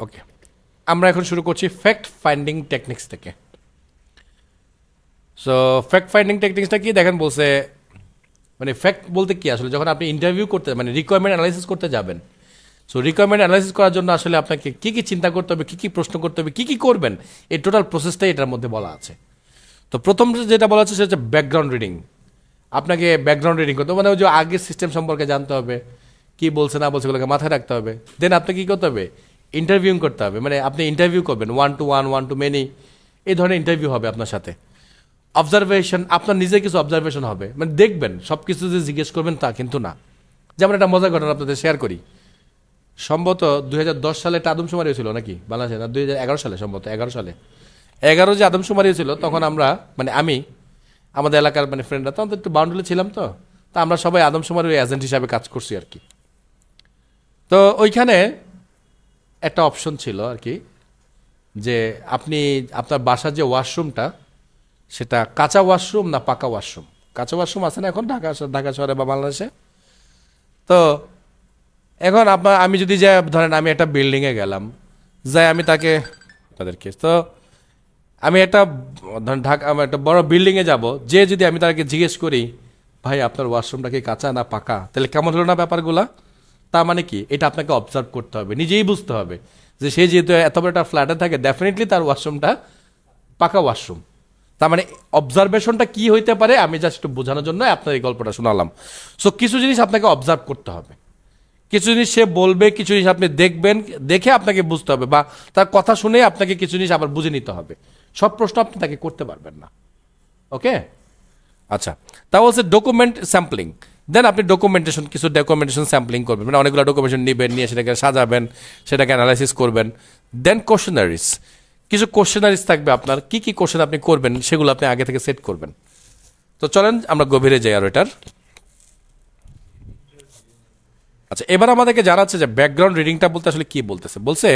ওকে, আমরা এখন শুরু করছি ফ্যাক্ট ফাইন্ডিং টেকনিক্স থেকে। সো ফ্যাক্ট ফাইন্ডিং টেকনিক্সটা কি দেখেন, বলছে মানে ফ্যাক্ট বলতে কি আসলে যখন আপনি ইন্টারভিউ করতে মানে রিকোয়ারমেন্ট অ্যানালাইসিস করতে যাবেন, সো রিকোয়ারমেন্ট অ্যানালাইসিস করার জন্য আসলে আপনাকে কী কী চিন্তা করতে হবে, কী কী প্রশ্ন করতে হবে, কী কী করবেন, এই টোটাল প্রসেসটাই এটার মধ্যে বলা আছে। তো প্রথম যেটা বলা আছে সেটা হচ্ছে ব্যাকগ্রাউন্ড রিডিং। আপনাকে ব্যাকগ্রাউন্ড রিডিং করতে হবে, মানে ওই যে আগের সিস্টেম সম্পর্কে জানতে হবে, কী বলছে না বলছে ওগুলোকে মাথায় রাখতে হবে। দেন আপনাকে কী করতে হবে, ইন্টারভিউং করতে হবে, মানে আপনি ইন্টারভিউ করবেন 1 to 1, 1 to many, এই ধরনের ইন্টারভিউ হবে আপনার সাথে। অবজারভেশন, আপনার নিজের কিছু অবজারভেশন হবে, মানে দেখবেন সব কিছু যে জিজ্ঞেস করবেন তা কিন্তু না। যেমন একটা মজার ঘটনা আপনাদের শেয়ার করি। সম্ভবত 2010 সালে একটা আদমশুমারি হয়েছিল নাকি বাংলাদেশে, না 2011 সালে, সম্ভবত 11 সালে 11 যে আদমশুমারি হয়েছিল, তখন আমরা মানে আমি আমাদের এলাকার মানে ফ্রেন্ডরা তখন তো একটু বাউন্ডারি ছিলাম, তো তা আমরা সবাই আদমশুমারির এজেন্ট হিসাবে কাজ করছি আর কি। তো ওইখানে একটা অপশন ছিল আর কি, যে আপনি আপনার বাসার যে ওয়াশরুমটা সেটা কাঁচা ওয়াশরুম না পাকা ওয়াশরুম। কাঁচা ওয়াশরুম আছে না এখন ঢাকা শহরে বা বাংলাদেশে। তো এখন আমি যদি যে ধরেন আমি একটা বিল্ডিংয়ে গেলাম, যাই আমি তাদেরকে তো আমি একটা ধরেন একটা বড় বিল্ডিংয়ে যাব, যে যদি আমি তাদেরকে জিজ্ঞেস করি ভাই আপনার ওয়াশরুমটা কি কাঁচা না পাকা, তাহলে কেমন হলো না ব্যাপারগুলা। তার মানে কি, এটা আপনাকে অবজার্ভ করতে হবে, নিজেই বুঝতে হবে যে সে যেহেতু এত বড় একটা ফ্ল্যাটে থাকে, ডেফিনেটলি তার ওয়াশরুমটা পাকা ওয়াশরুম। তার মানে অবজারভেশনটা কি হইতে পারে, আমি জাস্ট একটু বোঝানোর জন্য আপনার এই গল্পটা শোনালাম। সো কিছু জিনিস আপনাকে অবজার্ভ করতে হবে, কিছু জিনিস সে বলবে, কিছু জিনিস আপনি দেখবেন, দেখে আপনাকে বুঝতে হবে, বা তার কথা শুনে আপনাকে কিছু জিনিস আবার বুঝে নিতে হবে। সব প্রশ্ন আপনি তাকে করতে পারবেন না। ওকে, আচ্ছা, তা বলছে ডকুমেন্ট স্যাম্পলিং। দেন আপনি কিছু ডকুমেন্টেশন স্যাম্পলিং করবেন, মানে অনেকগুলো ডকুমেন্টেশন নেবেন, নিয়ে সেটাকে সাজাবেন, সেটাকে অ্যানালাইসিস করবেন। দেন কোশ্চেনারিজ, কিছু কোশ্চেনারিজ থাকবে আপনার, কি কি কোশ্চেন আপনি করবেন সেগুলো আপনি আগে থেকে সেট করবেন। তো চলেন আমরা গভীরে যাই আর এটার। আচ্ছা, এবার আমাদেরকে জানাচ্ছে যে ব্যাকগ্রাউন্ড রিডিংটা বলতে আসলে কি বলতেছে। বলছে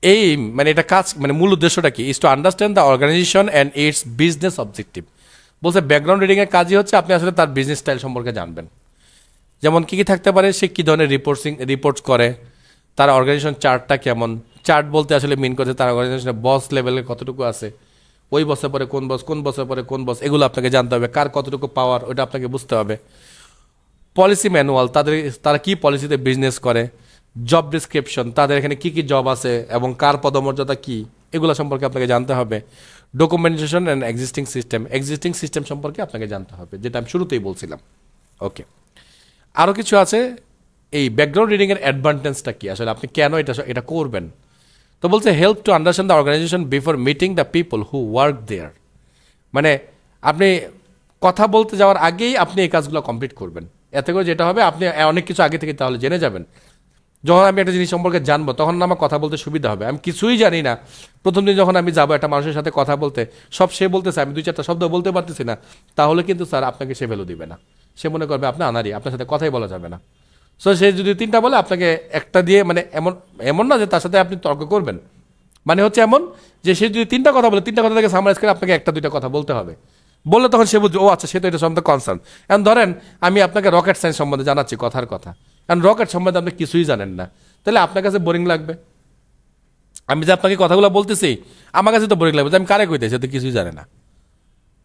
এই মানে এটা কাজ মানে মূল উদ্দেশ্যটা কি, is to understand the organisation and its business objective. বলছে ব্যাকগ্রাউন্ড রিডিংয়ের কাজই হচ্ছে আপনি আসলে তার বিজনেস স্টাইল সম্পর্কে জানবেন, যেমন কী কী থাকতে পারে, সে কী ধরনের রিপোর্টস করে, তার অর্গানাইজেশন চার্টটা কেমন। চার্ট বলতে আসলে মিন করছে তার অর্গানাইজেশনে বস লেভেলে কতটুকু আছে, ওই বসে পরে কোন বস, কোন বসে পরে কোন বস, এগুলো আপনাকে জানতে হবে, কার কতটুকু পাওয়ার ওটা আপনাকে বুঝতে হবে। পলিসি ম্যানুয়াল, তারা কি পলিসিতে বিজনেস করে। জব ডিসক্রিপশন, তাদের এখানে কি কি জব আছে এবং কার পদমর্যাদা কি, এগুলো সম্পর্কে আপনাকে জানতে হবে। ডকুমেন্টেশন অ্যান্ড এক্সিস্টিং সিস্টেম সম্পর্কে আপনাকে জানতে হবে, যেটা আমি শুরুতেই বলছিলাম। ওকে, আরও কিছু আছে। এই ব্যাকগ্রাউন্ড রিডিংয়ের অ্যাডভান্টেজটা কি, আসলে আপনি কেন এটা করবেন। তো বলছে help to understand the organisation before meeting the people who work there. মানে আপনি কথা বলতে যাওয়ার আগেই আপনি এই কাজগুলো কমপ্লিট করবেন, এতে করে যেটা হবে আপনি অনেক কিছু আগে থেকে তাহলে জেনে যাবেন। যখন আমি একটা জিনিস সম্পর্কে জানবো তখন আমার কথা বলতে সুবিধা হবে। আমি কিছুই জানি না, প্রথম দিন যখন আমি যাবো একটা মানুষের সাথে কথা বলতে, সব সে বলতেছে, আমি 2-4টা শব্দ বলতে পারতেছি না, তাহলে কিন্তু স্যার আপনাকে সে ভ্যালু দিবে না। সে মনে করবে আপনি আনারি, আপনার সাথে কথাই বলা যাবে না। সো সে যদি 3টা বলে আপনাকে একটা দিয়ে, মানে এমন না যে তার সাথে আপনি তর্ক করবেন, মানে হচ্ছে এমন যে সে যদি 3টা কথা বলে, 3টা কথা থেকে সামারাইজ করে আপনাকে 1-2টা কথা বলতে হবে। বললে তখন সে বুঝবে ও আচ্ছা, সে তো এটা সম্বন্ধে কনসার্ন। এখন ধরেন আমি আপনাকে রকেট সায়েন্স সম্বন্ধে জানাচ্ছি, কথার কথা, কারণ রকেট সম্বন্ধে আপনি কিছুই জানেন না, তাহলে আপনার কাছে বোরিং লাগবে। আমি যে আপনাকে কথাগুলো বলতেছি আমার কাছে তো বোরিং লাগবে, আমি কারে কইতেছি, তো কিছুই জানে না,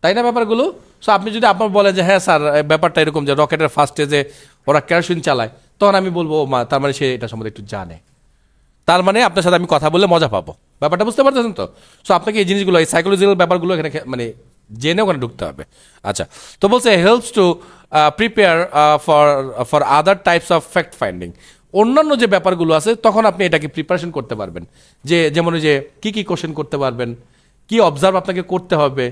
তাই না ব্যাপারগুলো। সো আপনি যদি আপনার বলেন যে হ্যাঁ স্যার ব্যাপারটা এরকম যে রকেটের ফার্স্টে যে ওরা কেরোসিন চালায়, তখন আমি বলবো ও মা, তার মানে সে এটা সম্বন্ধে একটু জানে, তার মানে আপনার সাথে আমি কথা বললে মজা পাবো। ব্যাপারটা বুঝতে পারতেছেন তো। সো আপনাকে এই জিনিসগুলো, এই সাইকোলজিক্যাল ব্যাপারগুলো এখানে মানে জেনে ওখানে ঢুকতে হবে। আচ্ছা, তো বলছে helps to prepare for other types of fact finding. অন্যান্য যে ব্যাপারগুলো আছে তখন আপনি এটাকে প্রিপারেশন করতে পারবেন, যে যেমন ওই যে কী কী কোশ্চেন করতে পারবেন, কি অবজার্ভ আপনাকে করতে হবে,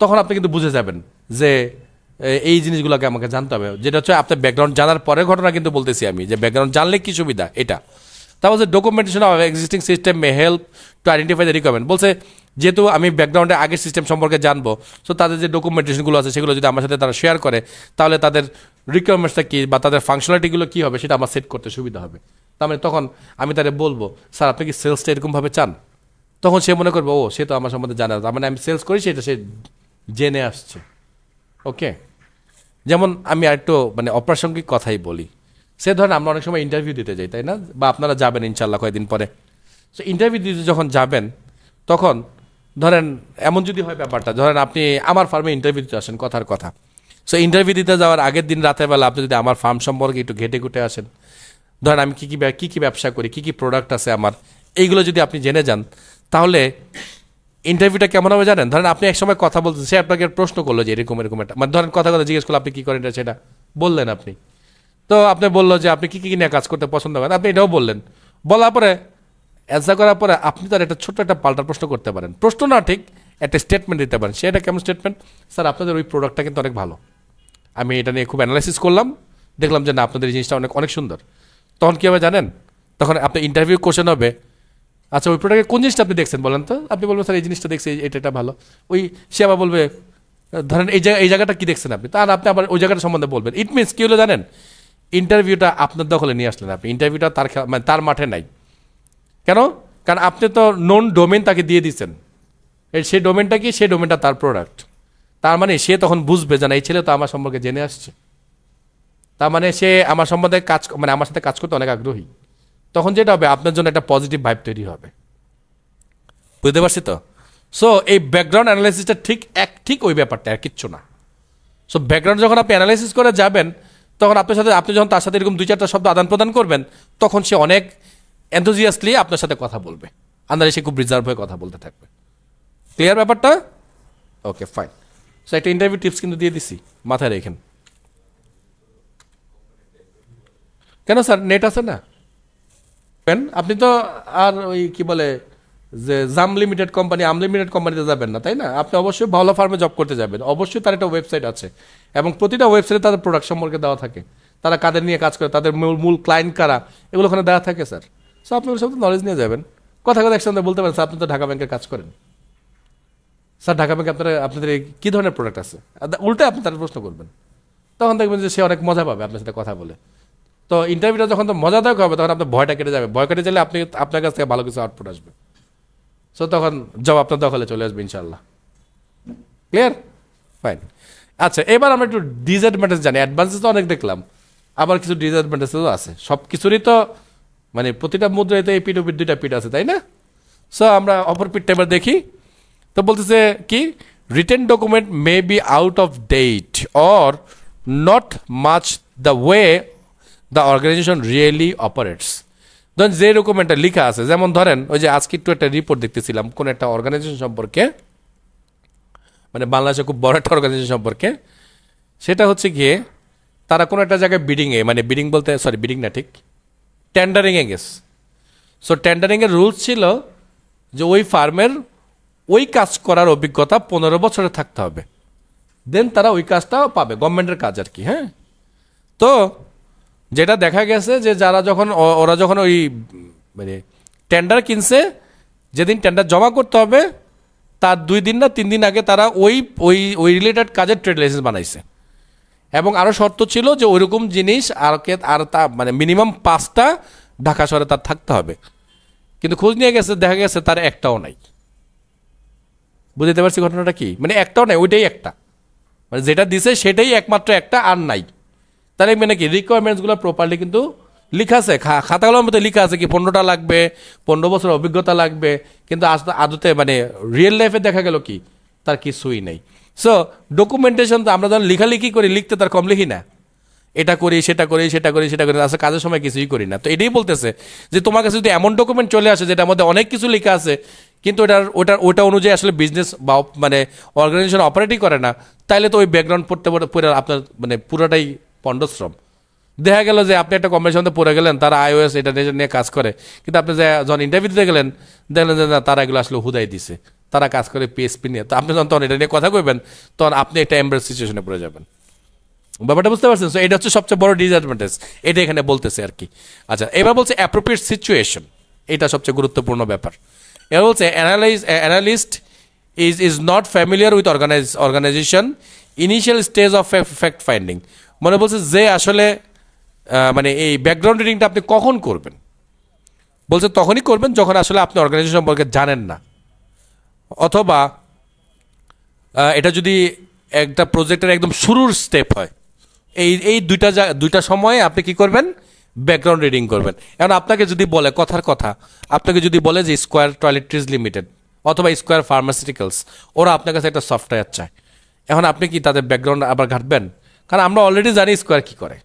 তখন আপনি কিন্তু বুঝে যাবেন যে এই জিনিসগুলোকে আমাকে জানতে হবে। যেটা হচ্ছে আপনার ব্যাকগ্রাউন্ড জানার পরের ঘটনা কিন্তু বলতেছি আমি, যে ব্যাকগ্রাউন্ড জানলে কি সুবিধা এটা। তারপর হচ্ছে documentation of existing system may help to identify the requirement. বলছে যেহেতু আমি ব্যাকগ্রাউন্ডে আগের সিস্টেম সম্পর্কে জানবো, সো তাদের যে ডকুমেন্টেশনগুলো আছে সেগুলো যদি আমার সাথে তারা শেয়ার করে, তাহলে তাদের রিকোয়ারমেন্টসটা কী বা তাদের ফাংশনালিটিগুলো কী হবে সেটা আমার সেট করতে সুবিধা হবে। তার মানে তখন আমি তাদের বলবো স্যার আপনি কি সেলসটা এরকমভাবে চান, তখন সে মনে করবে ও সে তো আমার সম্বন্ধে জানে, তার মানে আমি সেলস করি সেটা সে জেনে আসছে। ওকে, যেমন আমি আরেকটু মানে অপ্রাসঙ্গিক কথাই বলি, সে ধরেন আমরা অনেক সময় ইন্টারভিউ দিতে যাই, তাই না, বা আপনারা যাবেন ইনশাল্লাহ কয়েকদিন পরে। সো ইন্টারভিউ দিতে যখন যাবেন তখন ধরেন এমন যদি হয় ব্যাপারটা, ধরেন আপনি আমার ফার্মে ইন্টারভিউ দিতে আসেন, কথার কথা। সো ইন্টারভিউ দিতে যাওয়ার আগের দিন রাতের বেলা আপনি যদি আমার ফার্ম সম্পর্কে একটু ঘেটে ঘুটে আসেন, ধরেন আমি কী কী ব্যবসা করি, কী কী প্রোডাক্ট আছে আমার, এইগুলো যদি আপনি জেনে যান, তাহলে ইন্টারভিউটা কেমন হবে জানেন? ধরেন আপনি একসময় কথা বলতে, সে আপনাকে প্রশ্ন করলো যে এরকম এরকম একটা, মানে ধরেন কথা জিজ্ঞেস করলো আপনি কী করেন এটা সেটা বললেন আপনি, তো আপনি বললো যে আপনি কী কী নিয়ে কাজ করতে পছন্দ করেন, আপনি এটাও বললেন। বলার পরে অ্যান্সার করার পরে আপনি তার একটা ছোট্ট একটা পাল্টা প্রশ্ন করতে পারেন, প্রশ্ন না ঠিক একটা স্টেটমেন্ট দিতে পারেন। সেটা কেমন স্টেটমেন্ট? স্যার আপনাদের ওই প্রোডাক্টটা কিন্তু অনেক ভালো, আমি এটা নিয়ে খুব অ্যানালাইসিস করলাম, দেখলাম যে না আপনাদের এই জিনিসটা অনেক অনেক সুন্দর। তখন কী হবে জানেন? তখন আপনার ইন্টারভিউ কোশ্চেন হবে, আচ্ছা ওই প্রোডাক্টের কোন জিনিসটা আপনি দেখছেন বলেন তো? আপনি বলবেন স্যার এই জিনিসটা দেখছি, এটা ভালো। ওই সে আবার বলবে ধরেন এই জায়গাটা কি দেখছেন আপনি, তার আপনি আবার ওই জায়গাটা সম্বন্ধে বলবেন। ইট মিনস কী হলো জানেন? ইন্টারভিউটা আপনার দখলে নিয়ে আসলেন আপনি, ইন্টারভিউটা তার মানে তার মাঠে নাই। কেন? কারণ আপনি তো নন ডোমেন তাকে দিয়ে দিচ্ছেন, সেই ডোমেনটা কি, সেই ডোমেনটা তার প্রোডাক্ট। তার মানে সে তখন বুঝবে যে না এই ছেলে তো আমার সম্পর্কে জেনে আসছে, তার মানে সে আমার সম্বন্ধে মানে আমার সাথে কাজ করতে অনেক আগ্রহী। তখন যেটা হবে আপনার জন্য একটা পজিটিভ ভাইব তৈরি হবে। বুঝতে পারছি তো? সো এই ব্যাকগ্রাউন্ড অ্যানালাইসিসটা ঠিক ওই ব্যাপারটা আর কিচ্ছু না। সো ব্যাকগ্রাউন্ড যখন আপনি অ্যানালাইসিস করে যাবেন, তখন আপনি যখন তার সাথে এরকম 2-4টা শব্দ আদান প্রদান করবেন, তখন সে অনেক এনথুজিয়াসলি আপনার সাথে কথা বলবে, আন্দাজে সে খুব রিজার্ভ হয়ে কথা বলতে থাকবে। ক্লিয়ার ব্যাপারটা? Okay fine. সো একটা ইন্টারভিউ টিপস কিন্তু দিয়ে দিছি, মাথায় রেখেন। কেন স্যার নেট আছে না? আপনি তো আর ওই কি বলে যে জাম লিমিটেড কোম্পানি, লিমিটেড কোম্পানিতে যাবেন না, তাই না? আপনি অবশ্যই ভালো ফার্মে জব করতে যাবেন, অবশ্যই তার একটা ওয়েবসাইট আছে এবং প্রতিটা ওয়েবসাইটে তাদের প্রোডাক্ট সম্পর্কে দেওয়া থাকে, তারা কাদের নিয়ে কাজ করে, তাদের মূল ক্লায়েন্ট কারা, এগুলো ওখানে দেওয়া থাকে স্যার। সো আপনি ওর সাথে নলেজ নিয়ে যাবেন, কথা একসাথে বলতে পারেন স্যার আপনি তো ঢাকা ব্যাংকের কাজ করেন, স্যার ঢাকা ব্যাংকে আপনাদের কী ধরনের প্রোডাক্ট আছে, উল্টে আপনি তার প্রশ্ন করবেন, তখন দেখবেন যে সে অনেক মজা পাবে আপনার সাথে কথা বলে। তো ইন্টারভিউটা যখন তো মজাদায়ক হবে, তখন আপনার ভয়টা কেটে যাবে, ভয় কেটে গেলে আপনার কাছ থেকে ভালো কিছু আউটপুট আসবে। সো তখন জব আপনার দখলে চলে আসবে ইনশাল্লাহ। ক্লিয়ার? ফাইন। আচ্ছা এবার আমরা একটু ডিসঅ্যাডভান্টেজ জানি, অ্যাডভান্টেজ তো অনেক দেখলাম, আবার কিছু ডিসঅ্যাডভান্টেজও আছে। সব কিছুরই তো মানে প্রতিটা মুদ্রায় তো এই পিঠ ও পিঠ 2টা পিঠ আছে, তাই না? সো আমরা অপর পিঠটা এবার দেখি। তো বলতেছে কি, written document may be out of date or not match the way the organisation really operates. ধরেন যে ডকুমেন্টটা লেখা আছে, যেমন ধরেন ওই যে আজকে একটু একটা রিপোর্ট দেখতেছিলাম কোন একটা অর্গানাইজেশন সম্পর্কে, মানে বাংলাদেশে খুব বড় একটা অর্গানাইজেশন সম্পর্কে। সেটা হচ্ছে গিয়ে তারা কোনো একটা জায়গায় বিডিংয়ে, মানে বিডিং বলতে সরি বিডিং না ঠিক টেন্ডারিংয়ে গেছে। সো টেন্ডারিংয়ের রুলস ছিল যে ওই ফার্মের ওই কাজ করার অভিজ্ঞতা 15 বছরে থাকতে হবে, দেন তারা ওই কাজটাও পাবে, গভর্নমেন্টের কাজ আর কি। হ্যাঁ, তো যেটা দেখা গেছে যে ওরা যখন ওই মানে টেন্ডার কিনছে, যেদিন টেন্ডার জমা করতে হবে তার 2 দিন না 3 দিন আগে তারা ওই রিলেটেড কাজের ট্রেড লাইসেন্স বানাইছে, এবং আরও শর্ত ছিল যে ওইরকম জিনিস আর তা মানে মিনিমাম 5টা ঢাকা শহরে তার থাকতে হবে। কিন্তু খোঁজ নিয়ে গেছে, দেখা গেছে তার একটাও নাই। বুঝতে পারছি ঘটনাটা কি, মানে একটাও নাই, ওইটাই একটা, মানে যেটা দিছে সেটাই একমাত্র একটা, আর নাই। তাহলে মানে কি রিকোয়ারমেন্টসগুলো প্রপারলি কিন্তু লেখা আছে, খাতাগুলোর মধ্যে লেখা আছে কি 15টা লাগবে, 15 বছর অভিজ্ঞতা লাগবে, কিন্তু আদতে মানে রিয়েল লাইফে দেখা গেল কি তার কিছুই নেই। সো ডকুমেন্টেশন তো আমরা যখন লেখালেখি করি, লিখতে তার কম লিখি না, এটা করি সেটা করি আসলে কাজের সময় কিছুই করি না। তো এটাই বলতেছে যে তোমার কাছে যদি এমন ডকুমেন্ট চলে আসে যেটার মধ্যে অনেক কিছু লেখা আছে, কিন্তু ওটা অনুযায়ী আসলে বিজনেস বা মানে অর্গানাইজেশন অপারেটই করে না, তাইলে তো ওই ব্যাকগ্রাউন্ড পড়তে আপনার মানে পুরোটাই পণ্ডশ্রম। দেখা গেল যে আপনি একটা কোম্পানির সাথে পড়ে গেলেন, তারা iOS এটা নিয়ে কাজ করে, কিন্তু আপনি যখন ইন্টারভিউ দিতে গেলেন দেখলেন যে না তারা এগুলো আসলে হুদাই দিছে, তারা কাজ করে PHP নিয়ে। তো আপনি তখন এটা নিয়ে কথা কইবেন, তখন আপনি একটা এমব্রেস সিচুয়েশনে পড়ে যাবেন। ব্যাপারটা বুঝতে পারছেন? এটা হচ্ছে সবচেয়ে বড় ডিসঅ্যাডভান্টেজ, এটা এখানে বলতেছে আর কি। আচ্ছা এবার বলছে অ্যাপ্রোপ্রিয়েট সিচুয়েশন, এটা সবচেয়ে গুরুত্বপূর্ণ ব্যাপার। এবার বলছে analyst is not familiar with organisation initial stage of fact finding. মনে বলছে যে আসলে মানে এই ব্যাকগ্রাউন্ড রিডিংটা আপনি কখন করবেন, বলছে তখনই করবেন যখন আসলে আপনি অর্গানাইজেশন সম্পর্কে জানেন না, অথবা এটা যদি একটা প্রজেক্টের একদম শুরুর স্টেপ হয়, এই দুইটা সময়ে আপনি কি করবেন, ব্যাকগ্রাউন্ড রিডিং করবেন। এখন আপনাকে যদি বলে কথার কথা, আপনাকে যদি বলে যে স্কোয়ার টয়লেট্রিজ লিমিটেড অথবা স্কোয়ার ফার্মাসিউটিক্যালস, ওরা আপনার কাছে একটা সফটওয়্যার চায়, এখন আপনি কি তাদের ব্যাকগ্রাউন্ড আবার ঘাটবেন? কারণ আমরা অলরেডি জানি স্কোয়ার কী করে,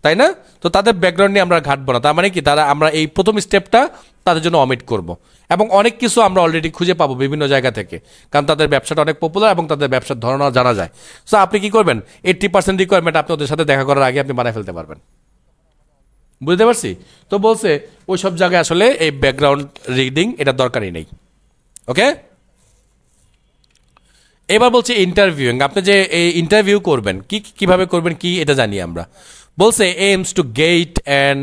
তাই না? তো তাদের ব্যাকগ্রাউন্ড নিয়ে আমরা ঘাটবো না। তার মানে কি, আমরা এই প্রথম স্টেপটা তাদের জন্য অমিট করব। এবং অনেক কিছু আমরা অলরেডি খুঁজে পাবো বিভিন্ন জায়গা থেকে, কারণ তাদের ব্যবসাটা অনেক পপুলার এবং তাদের ব্যবসার ধরনও জানা যায়। সো আপনি কি করবেন, 80% রিকোয়ারমেন্ট আপনি ওদের সাথে দেখা করার আগে আপনি বানায় ফেলতে পারবেন। বুঝতে পারছি? তো বলছে ওই সব জায়গায় আসলে এই ব্যাকগ্রাউন্ড রিডিং এটা দরকারই নেই। ওকে, এবার বলছে ইন্টারভিউইং। আপনি যে এই ইন্টারভিউ করবেন, কিভাবে করবেন কি এটা জানি আমরা। বলছে aims to get and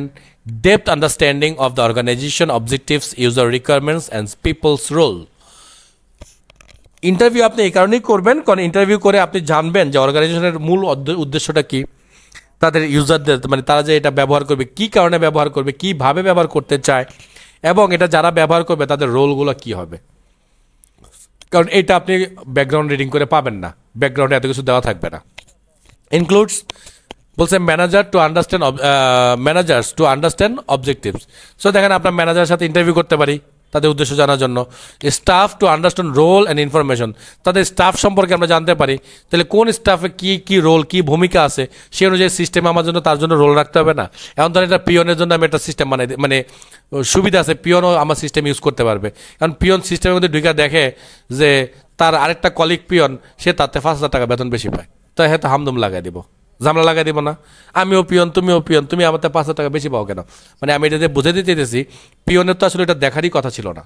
depth understanding of the organisation objectives, user requirements and peoples role. Interview আপনি এই কারণেই করবেন কারণ ইন্টারভিউ করে আপনি জানবেন যে অর্গানাইজেশনের মূল উদ্দেশ্যটা কি, তাদের ইউজারদের মানে তারা যে এটা ব্যবহার করবে কী কারণে ব্যবহার করবে, কীভাবে ব্যবহার করতে চায়, এবং এটা যারা ব্যবহার করবে তাদের রোলগুলো কী হবে। কারণ এটা আপনি ব্যাকগ্রাউন্ড রিডিং করে পাবেন না, ব্যাকগ্রাউন্ডে এত কিছু দেওয়া থাকবে না। ইনক্লুডস বলছে managers to understand objectives. So দেখেন আপনার ম্যানেজারের সাথে ইন্টারভিউ করতে পারি তাদের উদ্দেশ্য জানার জন্য। Staff to understand role and information, তাদের স্টাফ সম্পর্কে আমরা জানতে পারি, তাহলে কোন স্টাফে কী রোল কী ভূমিকা আছে সেই অনুযায়ী সিস্টেম আমার জন্য তার জন্য রোল রাখতে হবে না। এখন ধরেন এটা পিয়নের জন্য আমি একটা সিস্টেম বানাই, মানে সুবিধা আছে, পিয়নও আমার সিস্টেম ইউজ করতে পারবে। কারণ পিয়ন সিস্টেমের মধ্যে ঢুকে দেখে যে তার আরেকটা কলিগ পিয়ন সে তাতে 5,000 টাকা বেতন বেশি পায়, তাই হয়তো হামদম লাগাই দিব, জামলা লাগাই দিব না। আমিও পিয়ন তুমিও পিয়ন, তুমি আমার 5,000 টাকা বেশি পাও কেন? মানে আমি এটা বুঝে দিতে চেয়েছি পিয়নের তো আসলে এটা দেখারই কথা ছিল না,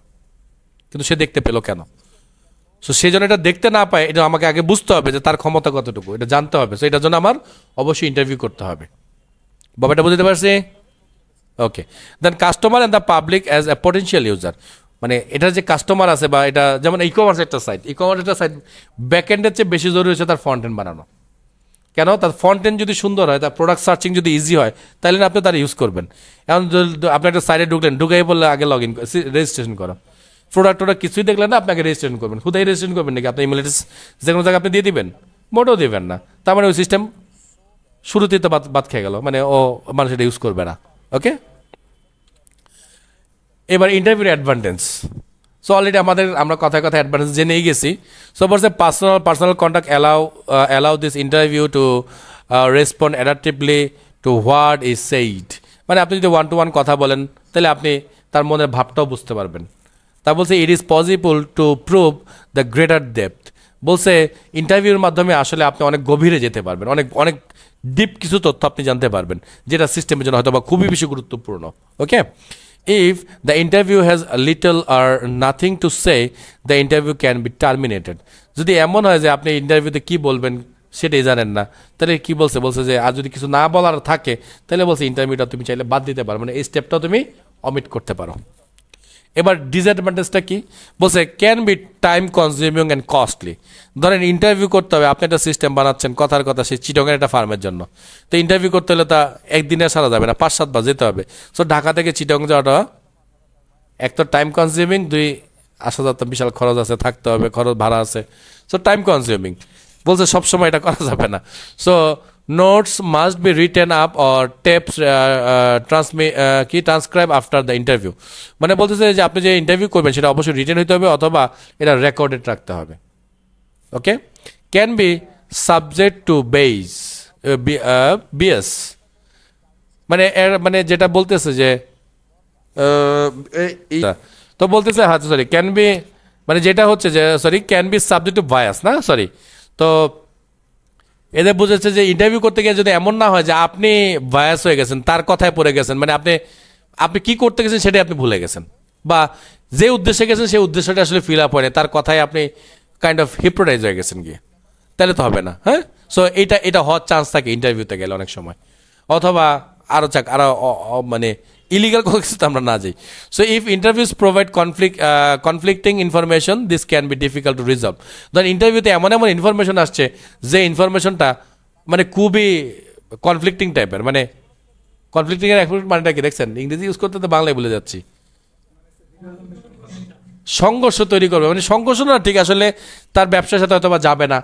কিন্তু সে দেখতে পেলো কেন? সো সেই জন্য এটা দেখতে না পায়, এটা আমাকে আগে বুঝতে হবে যে তার ক্ষমতা কতটুকু, এটা জানতে হবে। সো এটার জন্য আমার অবশ্যই ইন্টারভিউ করতে হবে। বাবাটা বুঝতে পারছি? Okay, then customer and the public as a potential user. মানে এটার যে কাস্টমার আছে বা এটা যেমন ই কমার্স একটা সাইট ব্যাকএন্ডের চেয়ে বেশি জরুরি হচ্ছে তার ফ্রন্ট এন্ড বানানো। কেন? তার ফ্রন্ট এন্ড যদি সুন্দর হয়, তার প্রোডাক্ট সার্চিং যদি ইজি হয়, তাহলে আপনি তার ইউজ করবেন। এখন আপনি একটা সাইটে ঢুকাই বললে আগে লগ ইন রেজিস্ট্রেশন করো, প্রোডাক্ট কিছুই দেখলেন না, আপনাকে রেজিস্ট্রেশন করবেন। খুদাই রেজিস্ট্রেশন করবেন নাকি? আপনি ইমেল অ্যাড্রেস যে কোনো জায়গায় আপনি দিয়ে দিবেন? মোটেও দেবেন না। তার মানে ওই সিস্টেম শুরুতেই তো বাদ খেয়ে গেল, মানে মানুষ এটা ইউজ করবে না। ওকে, এবার ইন্টারভিউর অ্যাডভান্টেজ। সো অলরেডি আমরা কথায় কথায় অ্যাডভান্টেজ জেনেই গেছি। সো বলছে personal contact allow this interview to respond adaptively to what is said. মানে আপনি যদি 1-to-1 কথা বলেন তাহলে আপনি তার মনের ভাবটাও বুঝতে পারবেন। তা বলছে it is possible to prove the greater depth. বলছে ইন্টারভিউর মাধ্যমে আসলে আপনি অনেক গভীরে যেতে পারবেন, অনেক অনেক ডিপ কিছু তথ্য আপনি জানতে পারবেন, যেটা সিস্টেমের জন্য হয়তো বা খুবই বেশি গুরুত্বপূর্ণ। ওকে, if the interview has a little or nothing to say, the interview can be terminated. যদি এমন হয় যে আপনি ইন্টারভিউতে কি বলবেন সেটাই জানেন না, তাহলে কি বলছে যে আর যদি কিছু না বলার থাকে তাহলে বলছে ইন্টারভিউটা তুমি চাইলে বাদ দিতে পারো, মানে এই স্টেপটাও তুমি অমিট করতে পারো। এবার ডিসঅ্যাডভান্টেজটা কি? বলছে can be time consuming and costly. ধরেন ইন্টারভিউ করতে হবে, আপনি একটা সিস্টেম বানাচ্ছেন কথার কথা সেই চিটংয়ের একটা ফার্মের জন্য, তো ইন্টারভিউ করতে হলে তা একদিনে সারা যাবে না, 5-7 বার যেতে হবে। সো ঢাকা থেকে চিটং যাওয়াটা এক তো টাইম কনজিউমিং, 2 আসা যাওয়ার তো বিশাল খরচ আছে, থাকতে হবে, খরচ ভাড়া আছে। So time consuming. বলছে সবসময় এটা করা যাবে না। So notes must be written up or tapes transcribe after the interview. মানে বলতেছে যে আপনি যে ইন্টারভিউ করবেন সেটা অবশ্যই রিটেন হইতে হবে অথবা এটা রেকর্ডেড রাখতে হবে। Okay, can be subject to bias. মানে যেটা বলতেছে যে তো বলতেছে ক্যান বি মানে যেটা হচ্ছে যে can be subject two bias না তো এদের বুঝেছে যে ইন্টারভিউ করতে গিয়ে যদি এমন না হয় যে আপনি বায়াস হয়ে গেছেন, তার কথায় পড়ে গেছেন, মানে আপনি কি করতে গেছেন সেটাই আপনি ভুলে গেছেন, বা যে উদ্দেশ্যে গেছেন সেই উদ্দেশ্যটা আসলে ফিল আপ হয়নি, তার কথায় আপনি কাইন্ড অফ হিপ্নোটাইজ হয়ে গেছেন গিয়ে, তাহলে তো হবে না। হ্যাঁ, সো এটা হওয়ার চান্স থাকে ইন্টারভিউতে গেলে অনেক সময়, অথবা আরও মানে ইলিগাল কোনো কিছু তো আমরা না যাই। So if interviews provide conflicting information this can be difficult to resolve. ধরেন ইন্টারভিউতে এমন ইনফরমেশন আসছে যে ইনফরমেশনটা মানে খুবই কনফ্লিক্টিং টাইপের, মানে কনফ্লিক্টিং এর মানেটা কি দেখছেন? ইংরেজি ইউজ করতে তো বাংলায় বলে যাচ্ছি, সংঘর্ষ তৈরি করবে, মানে সংঘর্ষ না ঠিক, আসলে তার ব্যবসার সাথে হয়তো বা যাবে না,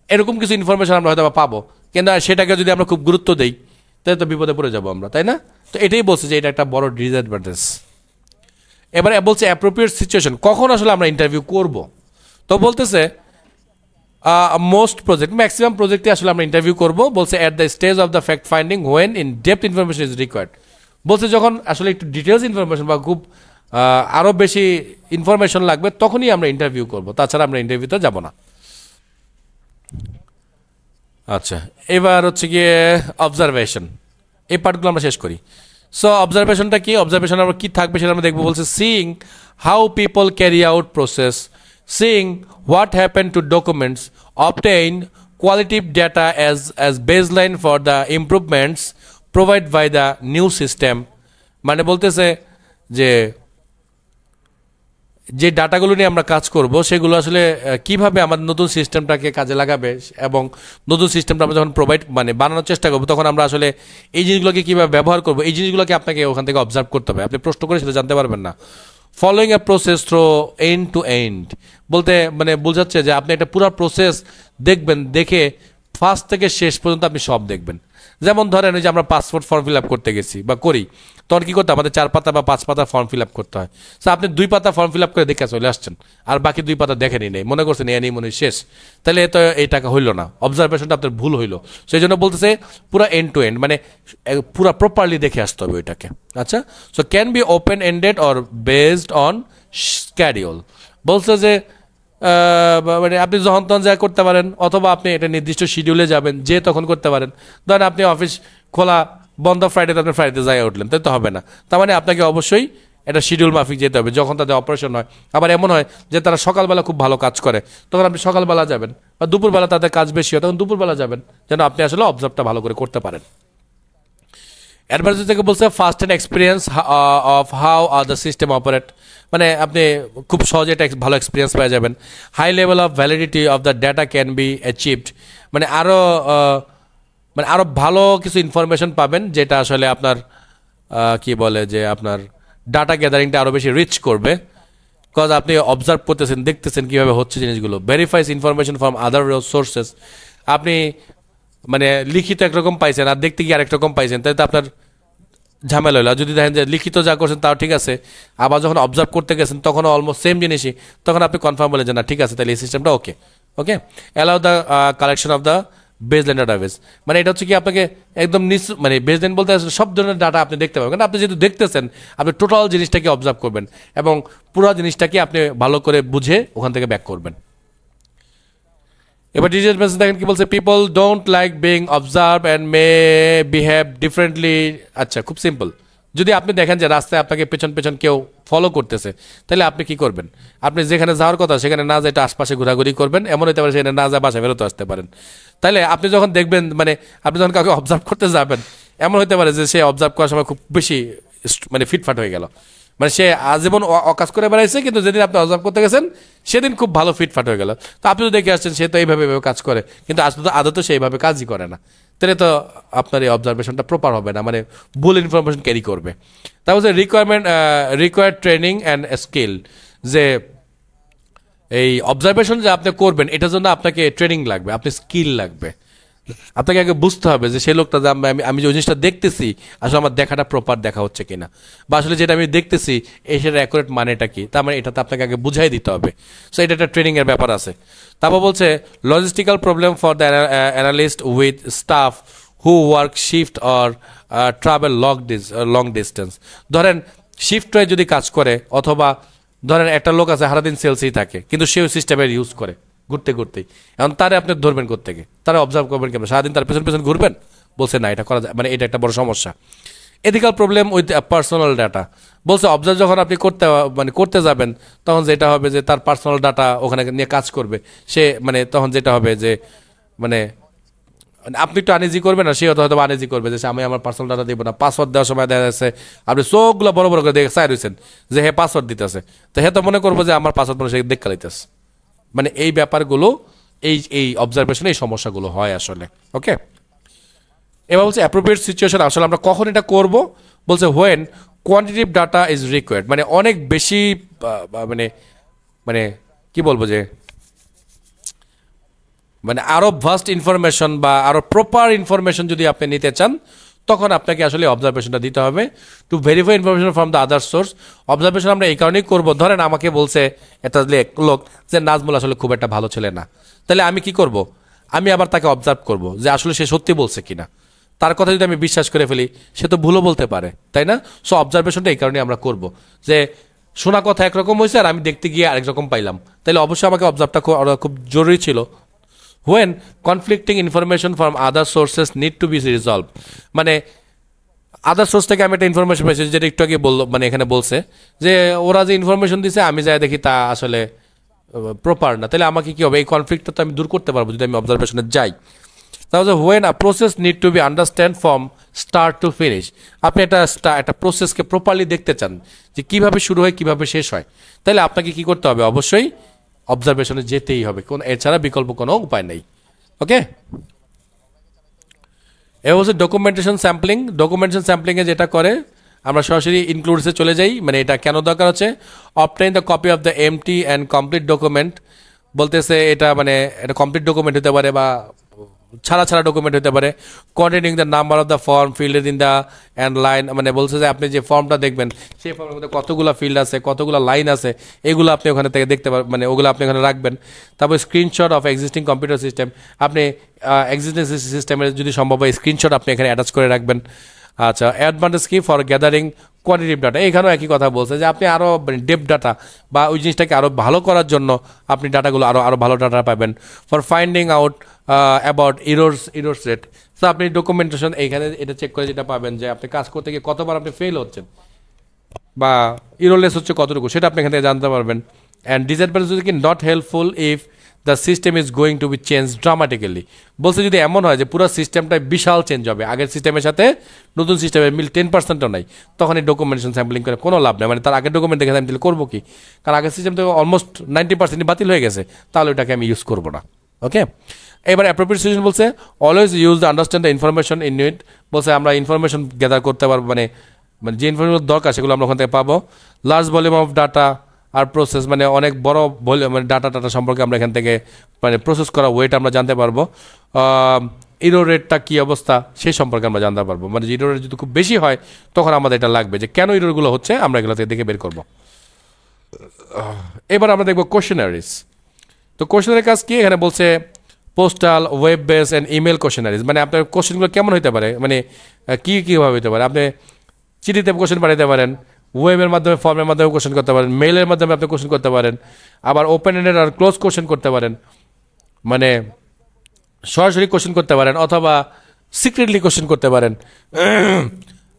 এরকম কিছু ইনফরমেশন আমরা হয়তো বা পাবো, কিন্তু সেটাকে যদি আমরা খুব গুরুত্ব দিই তাই তো বিপদে পড়ে যাবো আমরা, তাই না? তো এটাই বলছে যে এটা একটা বড় ডিসঅ্যাডভান্টেজ। এবারে বলছে অ্যাপ্রোপ্রিয়েট সিচুয়েশন, কখন আসলে আমরা ইন্টারভিউ করব। তো বলতেছে মোস্ট প্রজেক্ট, ম্যাক্সিমাম প্রজেক্টে আসলে আমরা ইন্টারভিউ করব। বলছে at the stage of the fact finding when in depth information is required. বলছে যখন আসলে একটু ডিটেলস ইনফরমেশন বা খুব আরও বেশি ইনফরমেশন লাগবে তখনই আমরা ইন্টারভিউ করব, তাছাড়া আমরা ইন্টারভিউতে যাব না। আচ্ছা, এবার হচ্ছে গিয়ে অবজারভেশন, এই পার্টগুলো আমরা শেষ করি। সো অবজারভেশনটা কি, অবজারভেশন আমরা কী থাকবে সেটা আমরা দেখবো। বলছে seeing how people carry out process, seeing what happen to documents, obtain qualitative data as baseline for the improvements provide by the new system. মানে বলতেছে যে যে ডাটাগুলো নিয়ে আমরা কাজ করব সেগুলো আসলে কিভাবে আমাদের নতুন সিস্টেমটাকে কাজে লাগাবে, এবং নতুন সিস্টেমটা আমরা যখন বানানোর চেষ্টা করবো তখন আমরা আসলে এই জিনিসগুলোকে কীভাবে ব্যবহার করবো, এই জিনিসগুলোকে আপনাকে ওখান থেকে অবজার্ভ করতে হবে। আপনি প্রশ্ন করে সেটা জানতে পারবেন না। Following a process through end to end, বলতে বোঝাচ্ছে যে আপনি একটা পুরো প্রসেস দেখবেন, দেখে ফার্স্ট থেকে শেষ পর্যন্ত আপনি সব দেখবেন। যেমন ধরেন ওই যে আমরা পাসপোর্ট ফর্ম ফিল আপ করতে গেছি বা করি, তখন কী করতে আমাদের 4 পাতা বা 5 পাতা ফর্ম ফিল আপ করতে হয়। সো আপনি 2 পাতা ফর্ম ফিল আপ করে দেখে চলে আসছেন, আর বাকি 2 পাতা দেখেনি নেই, মনে করছেন এ নেই মনে শেষ, তাহলে তো এই টাকা হইলো না, অবজারভেশনটা আপনার ভুল হইলো। সেই জন্য বলতেছে পুরো এন্ড টু এন্ড, মানে পুরো প্রপারলি দেখে আসতে হবে ওইটাকে। আচ্ছা, so can be open ended or based on schedule. বলছে যে মানে আপনি যখন তখন যা করতে পারেন, অথবা আপনি এটা নির্দিষ্ট শিডিউলে যাবেন, যে তখন করতে পারেন। ধরেন আপনি অফিস খোলা বন্ধ ফ্রাইডেতে, আপনি ফ্রাইডে যাই উঠলেন, তাই তো হবে না। তার মানে আপনাকে অবশ্যই এটা শিডিউল মাফিক যেতে হবে যখন তাদের অপারেশন হয়। আবার এমন হয় যে তারা সকালবেলা খুব ভালো কাজ করে, তখন আপনি সকালবেলা যাবেন, বা দুপুরবেলা তাদের কাজ বেশি হয় তখন দুপুরবেলা যাবেন, যেন আপনি আসলে অবজার্ভটা ভালো করে করতে পারেন। অ্যাডভান্টেজ থেকে বলছে first hand experience of how the system operate, মানে আপনি খুব সহজে একটা ভালো এক্সপিরিয়েন্স পেয়ে যাবেন। High level of validity of the data can be achieved, মানে আরও ভালো কিছু ইনফরমেশন পাবেন, যেটা আসলে আপনার কি বলে যে আপনার ডাটা গ্যাদারিংটা আরও বেশি রিচ করবে, কজ আপনি অবজার্ভ করতেছেন, দেখতেছেন কীভাবে হচ্ছে জিনিসগুলো। ভেরিফাইস ইনফরমেশন ফ্রম আদার সোর্সেস, আপনি মানে লিখিত একরকম পাইছেন আর দেখতে গিয়ে আরেক রকম পাইছেন, তাই তো আপনার ঝামেলা হলো। যদি দেখেন যে লিখিত যা করছেন তাও ঠিক আছে, আবার যখন অবজার্ভ করতে গেছেন তখন অলমোস্ট সেম জিনিসই, তখন আপনি কনফার্ম বলেন যে না ঠিক আছে, তাহলে এই সিস্টেমটা okay. Okay, allow the collection of the baseline database, মানে এটা হচ্ছে কি আপনাকে একদম মানে বেসলাইন বলতে সব ধরনের ডাটা আপনি দেখতে পাবেন, কারণ আপনি যেহেতু দেখতেছেন আপনি টোটাল জিনিসটাকে অবজার্ভ করবেন এবং পুরো জিনিসটাকে আপনি ভালো করে বুঝে ওখান থেকে ব্যাক করবেন। এবার ডিসঅ্যাডভান্টেজ দেখেন কি বলছে, people don't like being observe and May behave differently. আচ্ছা, খুব সিম্পল, যদি আপনি দেখেন যে রাস্তায় আপনাকে পেছন পেছন কেউ ফলো করতেছে, তাহলে আপনি কি করবেন? আপনি যেখানে যাওয়ার কথা সেখানে না যেটা আশপাশে ঘোরাঘুরি করবেন, এমন হতে পারে সেখানে না যা বাসা ফেরত আসতে পারেন। তাহলে আপনি যখন দেখবেন, মানে আপনি যখন কাউকে অবজার্ভ করতে যাবেন, এমন হতে পারে যে সে অবজার্ভ করার সময় খুব বেশি মানে ফিটফাট হয়ে গেল, মানে সে আজীবন অকাজ করে বেড়াইছে, কিন্তু যেদিন আপনি অবজার্ভ করতে গেছেন সেদিন খুব ভালো ফিটফাট হয়ে গেল। তো আপনি তো দেখে আসছেন সে তো এইভাবে কাজ করে, কিন্তু আসলে তো আদৌ সে এইভাবে কাজই করে না, তাহলে তো আপনার এই অবজারভেশনটা প্রপার হবে না, মানে ভুল ইনফরমেশন ক্যারি করবে। তারপর যে রিকোয়ার্ড ট্রেনিং অ্যান্ড স্কিল, যে এই অবজারভেশন যে আপনি করবেন এটার জন্য আপনাকে ট্রেনিং লাগবে, আপনি স্কিল লাগবে, আপনাকে আগে বুঝতে হবে যে সেই লোকটা আমি যে জিনিসটা দেখতেছি আসলে আমার দেখাটা প্রপার দেখা হচ্ছে কিনা, বা আসলে যেটা আমি দেখতেছি সেটা অ্যাকুরেট মানেটা কি, তার মানে এটাতে আপনাকে আগে বুঝাই দিতে হবে। সো এটা একটা ট্রেনিংয়ের ব্যাপার আছে। তারপর বলছে logistical problem for the analyst with staff who work shift or travel long distance. ধরেন শিফট হয়ে যদি কাজ করে, অথবা ধরেন একটা লোক আছে সারাদিন সেলসেই থাকে কিন্তু সেও সিস্টেমের ইউজ করে ঘুরতে ঘুরতেই, এখন তারে আপনি ধরবেন কোত্থেকে, তারা অবজার্ভ করবেন কেমন, সারাদিন তার পেছন পেছন ঘুরবেন? বলছে না, এটা করা যায়, মানে এটা একটা বড় সমস্যা। Ethical problem with personal data, বলছে অবজার্ভ যখন আপনি করতে যাবেন তখন যেটা হবে যে তার পার্সোনাল ডাটা ওখানে নিয়ে কাজ করবে, সে মানে তখন যেটা হবে যে মানে আপনি একটু আনইজি করবেন না, সে হয়তো আনইজি করবে যে আমি আমার পার্সোনাল ডাটা দিব না। পাসওয়ার্ড দেওয়ার সময় দেখা যাচ্ছে আপনি চোখগুলো বড় বড় করে দেখে চাই রয়েছেন যে হে পাসওয়ার্ড দিতেছে, তো হে তো মনে করবো যে আমার পাসওয়ার্ড সে দেখা লাইতেছে। মানে এই ব্যাপারগুলো এই অবজারভেশনে এই সমস্যাগুলো হয় আসলে। ওকে, এবার বলছে অ্যাপ্রোপ্রিয়েট সিচুয়েশন, আসলে আমরা কখন এটা করব? বলছে when quantitative data is required, মানে অনেক বেশি মানে মানে কি বলবো যে মানে আরো ভাস্ট ইনফরমেশন বা আরো প্রপার ইনফরমেশন যদি আপনি নিতে চান, তখন আপনাকে আসলে অবজারভেশনটা দিতে হবে to verify information from the other source. Observation আমরা এই কারণেই করবো, ধরেন আমাকে বলছে একটা লোক যে নাজমুল আসলে খুব একটা ভালো ছেলে না, তাহলে আমি কি করব, আমি আবার তাকে অবজার্ভ করব যে আসলে সে সত্যি বলছে কিনা। তার কথা যদি আমি বিশ্বাস করে ফেলি, সে তো ভুলও বলতে পারে, তাই না? সো অবজারভেশনটা এই কারণে আমরা করব যে শোনা কথা একরকম হয়েছে আর আমি দেখতে গিয়ে আরেক রকম পাইলাম, তাহলে অবশ্যই আমাকে অবজার্ভটা খুব জরুরি ছিল। when conflicting information from other sources need to be resolved, মানে আদার সোর্স থেকে আমি একটা ইনফরমেশন পেয়েছি, যেটা একটু আগে বললো, মানে এখানে বলছে যে ওরা যে ইনফরমেশন দিছে আমি যাই দেখি তা আসলে প্রপার না, তাহলে আমাকে কি হবে, এই কনফ্লিক্টটা তো আমি দূর করতে পারবো যদি আমি অবজারভেশনে যাই। তাহলে when a process need to be understand from start to finish, আপনি একটা প্রসেসকে প্রপারলি দেখতে চান যে কিভাবে শুরু হয় কিভাবে শেষ হয়, তাহলে আপনাকে কি করতে হবে, অবশ্যই অবজারভেশনে যেতেই হবে, এছাড়া বিকল্প কোনো উপায় নেই। ওকে, এ হচ্ছে ডকুমেন্টেশন স্যাম্পলিং। ডকুমেন্টেশন স্যাম্পলিংয়ে যেটা করে আমরা সরাসরি ইনক্লুডসে চলে যাই, মানে এটা কেন দরকার হচ্ছে, obtain the copy of the MT and complete document, বলতেছে এটা মানে এটা কমপ্লিট ডকুমেন্ট হতে পারে বা ছাড়া ছাড়া ডকুমেন্ট হতে পারে। Containing the number of the form field in the and line, মানে বলছে যে আপনি যে ফর্মটা দেখবেন সেই ফর্মের মধ্যে কতগুলো ফিল্ড আছে কতগুলো লাইন আছে এগুলো আপনি ওখানে থেকে দেখতে পারবেন, মানে ওগুলো আপনি ওখানে রাখবেন। তারপর screenshot of existing computer system, আপনি এক্সিস্টিং সিস্টেমের যদি সম্ভব হয় স্ক্রিনশট আপনি এখানে অ্যাটাচ করে রাখবেন। আচ্ছা, অ্যাডভান্টেজ কি ফর গ্যাদারিং কোয়ান্টিটিভ ডাটা, এখানেও একই কথা বলছে যে আপনি আরও ডেপ ডাটা বা ওই জিনিসটাকে আরও ভালো করার জন্য আপনি ডাটাগুলো আরও ভালো ডাটা পাবেন। For finding out about errors rate, তো আপনি ডকুমেন্টেশন এইখানে এটা চেক করে যেটা পাবেন যে আপনি কাজ করতে গিয়ে কতবার আপনি ফেল হচ্ছেন বা ইরোরলেস হচ্ছে কতটুকু, সেটা আপনি এখান থেকে জানতে পারবেন। অ্যান্ড ডিসঅ্যাডভান্টেজ কি not helpful if the system is going to be change dramatically, বলছে যদি এমন হয় যে পুরো সিস্টেমটাই বিশাল চেঞ্জ হবে, আগের সিস্টেমের সাথে নতুন সিস্টেমের মিল 10%ও নাই, তখন এই ডকুমেন্টেশন স্যাম্পলিং করে কোনো লাভ নেই, মানে তার আগের ডকুমেন্ট দেখে আমি তাহলে করবো কি, কারণ আগের সিস্টেম তো অলমোস্ট 90% বাতিল হয়ে গেছে, তাহলে ওটাকে আমি ইউজ করবো না। ওকে, এবার অ্যাপ্রোপ্রিয়েট সিচুয়েশন বলছে always use the understand the information in it, বলছে আমরা ইনফরমেশন গ্যাদার করতে পারবো, মানে যে ইনফরমেশন দরকার সেগুলো আমরা ওখান থেকে পাবো। Large volume of data are process, মানে অনেক বড় ভলিউম মানে ডাটা সম্পর্কে আমরা এখান থেকে মানে প্রসেস করা ওয়েট আমরা জানতে পারবো। ইরোর রেটটা কী অবস্থা সেই সম্পর্কে আমরা জানতে পারবো, মানে ইরোর রেট যদি খুব বেশি হয় তখন আমাদের এটা লাগবে যে কেন ইরোরগুলো হচ্ছে, আমরা এগুলো থেকে দেখে বের করবো। এবার আমরা দেখবো কোশ্চেনারিজ। তো কোশ্চেনারির কাজ কি, এখানে বলছে postal, web base and email questionnaires, মানে আপনার কোশ্চেনগুলো কেমন হতে পারে, মানে কীভাবে হতে পারে, আপনি চিঠিতে কোশ্চেন পাঠাতে পারেন, ওয়েবের মাধ্যমে ফর্মের মাধ্যমে কোশ্চেন করতে পারেন, মেইলের মাধ্যমে আপনি কোশ্চেন করতে পারেন, আবার ওপেন এন্ডেড আর ক্লোজ কোশ্চেন করতে পারেন, মানে সরাসরি কোশ্চেন করতে পারেন অথবা সিক্রেটলি কোশ্চেন করতে পারেন।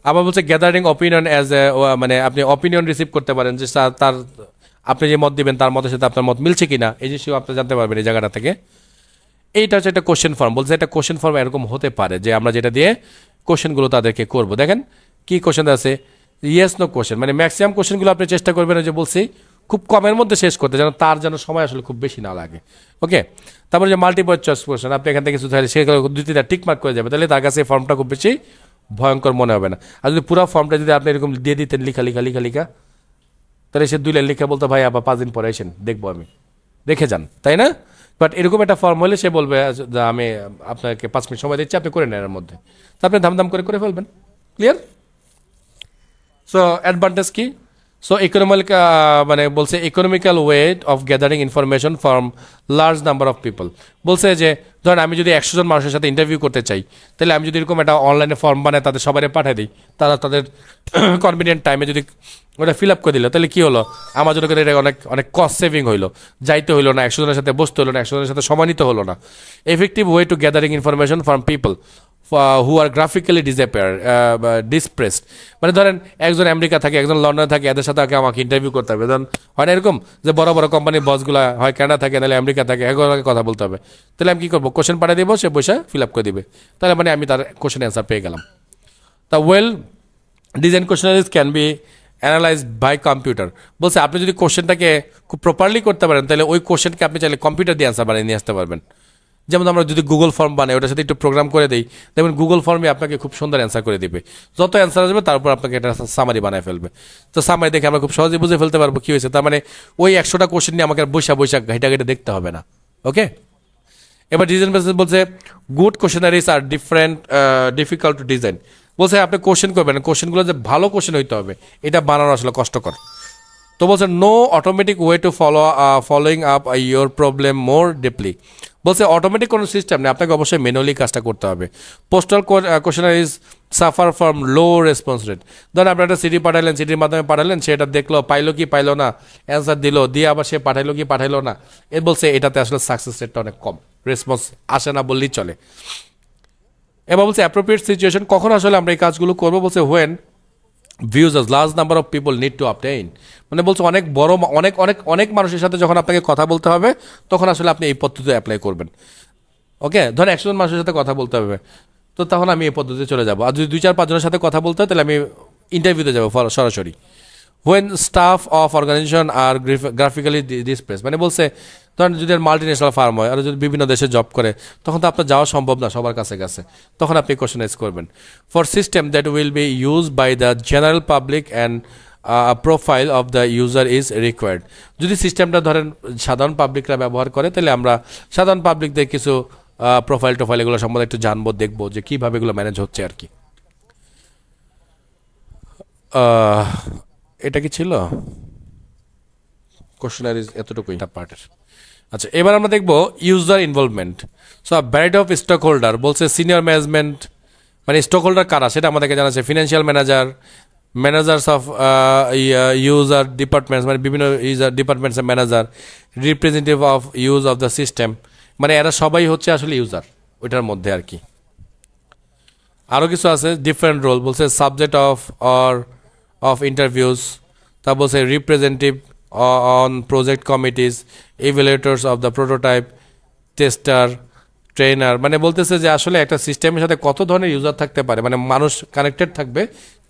আবার বলছে গ্যাদারিং অপিনিয়ন অ্যাজ এ, মানে আপনি অপিনিয়ন রিসিভ করতে পারেন যে তার আপনি যে মত দিবেন তার মতের সাথে আপনার মত মিলছে কিনা, এই জিনিসও আপনি জানতে পারবেন এই জায়গাটা থেকে। এইটা হচ্ছে একটা কোশ্চেন ফর্ম, বলছে একটা কোশ্চেন ফর্ম এরকম হতে পারে যে আমরা যেটা দিয়ে কোশ্চেনগুলো তাদেরকে করবো। দেখেন কি কোশ্চেন আছে, ইয়েস নো কোশ্চেন, মানে ম্যাক্সিমাম কোশ্চেনগুলো আপনি চেষ্টা করবেন যে বলছি খুব কমের মধ্যে শেষ করতে, যেন তার যেন সময় আসলে খুব বেশি না লাগে। ওকে, তারপরে যে মাল্টিপল চয়েস কোশ্চেন, আপনি এখান থেকে কিছু তাহলে সেগুলো 2-3টা টিক মার্ক করে যাবে, তাহলে তার কাছে এই ফর্মটা খুব বেশি ভয়ঙ্কর মনে হবে না। আর যদি পুরো ফর্মটা যদি আপনি এরকম দিয়ে দিতেন লিখা, তাহলে সে 2 লাইন লিখে বলতো ভাই আবার 5 দিন পরে এসেন দেখবো, আমি দেখে যান, তাই না? বাট এরকম একটা ফর্ম হলে সে বলবে যে আমি আপনাকে 5 মিনিট সময় দিচ্ছি, আপনি করে নেন এর মধ্যে, তো আপনি ধামধাম করে ফেলবেন। ক্লিয়ার? সো অ্যাডভান্টেজ কি, সো ইকোনমিক, মানে বলছে economical weight of gathering information from large number of people, বলছে যে ধরেন আমি যদি 100 জন মানুষের সাথে ইন্টারভিউ করতে চাই, তাহলে আমি যদি এরকম একটা অনলাইনে ফর্ম বানায় তাদের সবাই পাঠিয়ে দিই, তারা তাদের কনভিনিয়েন্ট টাইমে যদি ওটা ফিল আপ করে দিল, তাহলে কী হলো, আমার জন্য এটা অনেক অনেক কস্ট সেভিং হইলো, যাইতে হইলো না, 100 জনের সাথে বসতে হলো না, 100 জনের সাথে সময় নিতে হলো না। Effective way to gathering information from people who are graphically dispersed, মানে ধরেন একজন আমেরিকা থাকে একজন লন্ডনে থাকে, এদের সাথে আমাকে ইন্টারভিউ করতে হবে, ধরেন হয় না এরকম যে বড় বড় কোম্পানির বসগুলো হয় কানাডা থাকে নাহলে আমেরিকা থাকে, এগুলোকে কথা বলতে হবে, তাহলে আমি কী করবো, কোশ্চেন পাঠিয়ে দেবো, সে পয়সা ফিল আপ করে দিবে, তাহলে মানে আমি তার কোশ্চেন অ্যান্সার পেয়ে গেলাম। তা well design questionnaires can be analyse by computer, বলছে আপনি যদি কোশ্চেনটাকে খুব প্রপারলি করতে পারেন তাহলে ওই কোশ্চেনকে আপনি চাইলে কম্পিউটার দিয়ে অ্যান্সার বানিয়ে নিয়ে আসতে পারবেন। যেমন আমরা যদি গুগল ফর্ম বানাই ওটার সাথে একটু প্রোগ্রাম করে দিই, দেখবেন গুগল ফর্মে আপনাকে খুব সুন্দর অ্যান্সার করে দিবে, যত অ্যান্সার আসবে তারপর আপনাকে এটা সামারি বানায় ফেলবে, তো সামারি দেখে আমরা খুব সহজে বুঝে ফেলতে পারবো কী হয়েছে, তার মানে ওই 100টা কোশ্চেন নিয়ে আমাকে বৈশা ঘেটে দেখতে হবে না। ওকে, এবার ডিজাইন বেসিস বলছে good questionnaires are difficult to design, বলছে আপনি কোশ্চেন করবেন, কোশ্চেনগুলো যে ভালো কোশ্চেন হইতে হবে, এটা বানানো আসলে কষ্টকর। তো বলছে no automatic way to following up your problem more deeply. বলছে অটোমেটিক কোনো সিস্টেম নেই, আপনাকে অবশ্যই ম্যানুয়ালি কাজটা করতে হবে। Postal questionnaire is suffer from low response rate. ধরেন আপনি একটা সিটি পাঠালেন, সিটির মাধ্যমে পাঠালেন, সেটা দেখলো, পাইলো কি পাইলো না, অ্যান্সার দিল, দিয়ে আবার সে পাঠাইলো কি পাঠাইলো না, এ বলছে এটাতে আসলে সাকসেস রেটটা অনেক কম, রেসপন্স আসে না বললেই চলে। এবার বলছে অ্যাপ্রোপ্রিয়েট সিচুয়েশন, কখন আসলে আমরা এই কাজগুলো করবো, বলছে when views large number of people need to obtain. মানে বলছে অনেক বড় অনেক অনেক অনেক মানুষের সাথে যখন আপনাকে কথা বলতে হবে, তখন আসলে আপনি এই পদ্ধতি অ্যাপ্লাই করবেন। ওকে, ধরেন 100 জন মানুষের সাথে কথা বলতে হবে, তো তখন আমি এই পদ্ধতিতে চলে যাবো। আর যদি 2-4-5 জনের সাথে কথা বলতে হয়, তাহলে আমি ইন্টারভিউতে যাবো সরাসরি। When staff of organisation are graphically displace, মানে বলছে ধরেন যদি মাল্টি ন্যাশনাল ফার্ম হয় আর যদি বিভিন্ন দেশে জব করে, তখন তো আপনার যাওয়া সম্ভব না সবার কাছে কাছে, তখন আপনি কোশ্চেনাইজ করবেন। For system that will be use by the general public and profile of the user is required. যদি সিস্টেমটা ধরেন সাধারণ পাবলিকরা ব্যবহার করে, তাহলে আমরা সাধারণ পাবলিকদের কিছু প্রোফাইল এগুলো সম্বন্ধে একটু জানবো, দেখবো যে কীভাবে এগুলো ম্যানেজ হচ্ছে আর কি। এটা কি ছিল কোশ্চেনারিজ, এতটুকুই পার্টের। আচ্ছা, এবার আমরা দেখবো user involvement. So variety of stock holder, বলছে সিনিয়র ম্যানেজমেন্ট, মানে স্টক হোল্ডার কারা সেটা আমাদেরকে জানাচ্ছে। Financial manager, managers of user departments, মানে বিভিন্ন ইউজার ডিপার্টমেন্টসের manager, representative of use of the system, মানে এরা সবাই হচ্ছে আসলে ইউজার ওইটার মধ্যে আর কি। আরও কিছু আছে ডিফারেন্ট রোল, বলছে সাবজেক্ট অফ ইন্টারভিউস, তা বলছে representative on project committees, evaluators of the prototype, tester, trainer, মানে বলতেছে যে আসলে একটা সিস্টেমের সাথে কত ধরনের ইউজার থাকতে পারে, মানে মানুষ কানেক্টেড থাকবে,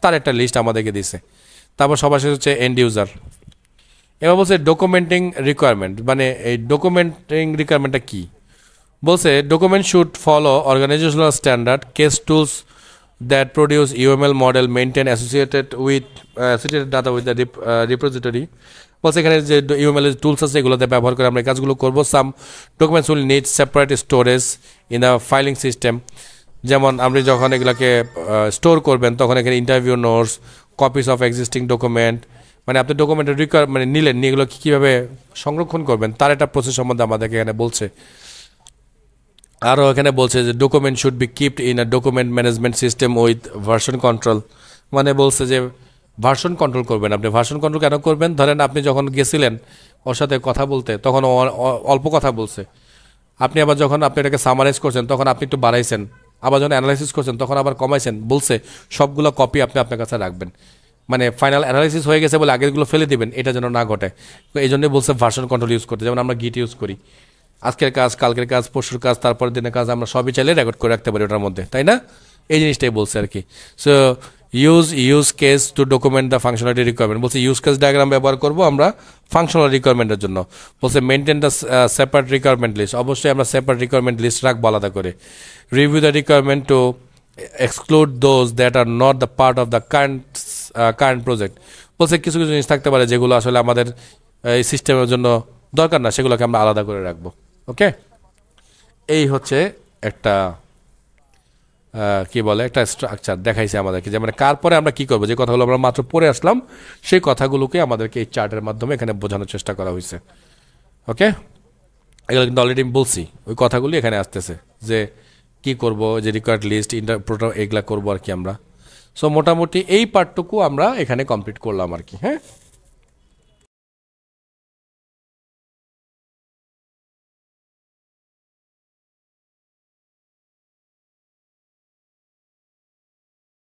তার একটা লিস্ট আমাদেরকে দিছে। তারপর সবার শেষে হচ্ছে এন্ড ইউজার। এবার বলছে ডকুমেন্টিং রিকোয়ারমেন্ট, মানে এই ডকুমেন্টিং রিকোয়ারমেন্টটা কী, বলছে document should follow organisational standard, case tools that produce UML model maintain associated data with the repository. বলছে এখানে যে ইউএমএল এর টুলস আছে এগুলোতে ব্যবহার করে আমরা এই কাজগুলো করবো। Some documents will need separate storage in the filing system, যেমন আপনি যখন এগুলোকে স্টোর করবেন, তখন এখানে interview notes, copies of existing document, মানে আপনি ডকুমেন্টের মানে নিলেন, নিয়ে এগুলো কীভাবে সংরক্ষণ করবেন তার একটা প্রসেস সম্বন্ধে আমাদেরকে এখানে বলছে। আরও এখানে বলছে যে document should be kept in a document management system with version control, মানে বলছে যে ভার্সন কন্ট্রোল করবেন। আপনি ভার্সন কন্ট্রোল কেন করবেন, ধরেন আপনি যখন গেছিলেন ওর সাথে কথা বলতে, তখন অল্প কথা বলছে, আপনি আবার যখন আপনি এটাকে সামারাইজ করছেন, তখন আপনি একটু বাড়াইছেন, আবার যখন অ্যানালাইসিস করছেন তখন আবার কমাইছেন, বলছে সবগুলো কপি আপনি আপনার কাছে রাখবেন, মানে ফাইনাল অ্যানালাইসিস হয়ে গেছে বলে আগেরগুলো ফেলে দিবেন, এটা যেন না ঘটে। তো এই জন্যই বলছে ভার্সন কন্ট্রোল ইউজ করতে, যেমন আমরা গিট ইউজ করি, আজকের কাজ, কালকের কাজ, পরশুর কাজ, তারপরের দিনের কাজ আমরা সবই চাইলে রেকর্ড করে রাখতে পারি ওটার মধ্যে, তাই না? এই জিনিসটাই বলছে আর কি। So use case to document the functionality requirement, বলছে ইউজ কেস ডায়াগ্রাম ব্যবহার করবো আমরা ফাংশনাল রিকোয়ারমেন্টের জন্য। বলছে maintain the separate requirement list, অবশ্যই আমরা সেপারেট রিকোয়ারমেন্ট লিস্ট রাখবো আলাদা করে। Review the requirement to exclude those that are not the part of the current project. বলছে কিছু কিছু জিনিস থাকতে পারে যেগুলো আসলে আমাদের এই সিস্টেমের জন্য দরকার না, সেগুলোকে আমরা আলাদা করে রাখবো। ওকে, এই হচ্ছে একটা কি বলে একটা স্ট্রাকচার দেখাইছে আমাদেরকে, যে মানে কার পরে আমরা কি করবো, যে কথাগুলো আমরা মাত্র পড়ে আসলাম সেই কথাগুলোকে আমাদেরকে এই চার্টের মাধ্যমে এখানে বোঝানোর চেষ্টা করা হয়েছে। ওকে, এগুলো কিন্তু অলরেডি আমি বলছি, ওই কথাগুলি এখানে আসতেছে যে কি করব, যে রিকোয়ার্ড লিস্ট, ইন্টারপ্রেটার, এগুলা করবো আর কি আমরা। সো মোটামুটি এই পার্টটুকু আমরা এখানে কমপ্লিট করলাম আর কি। হ্যাঁ।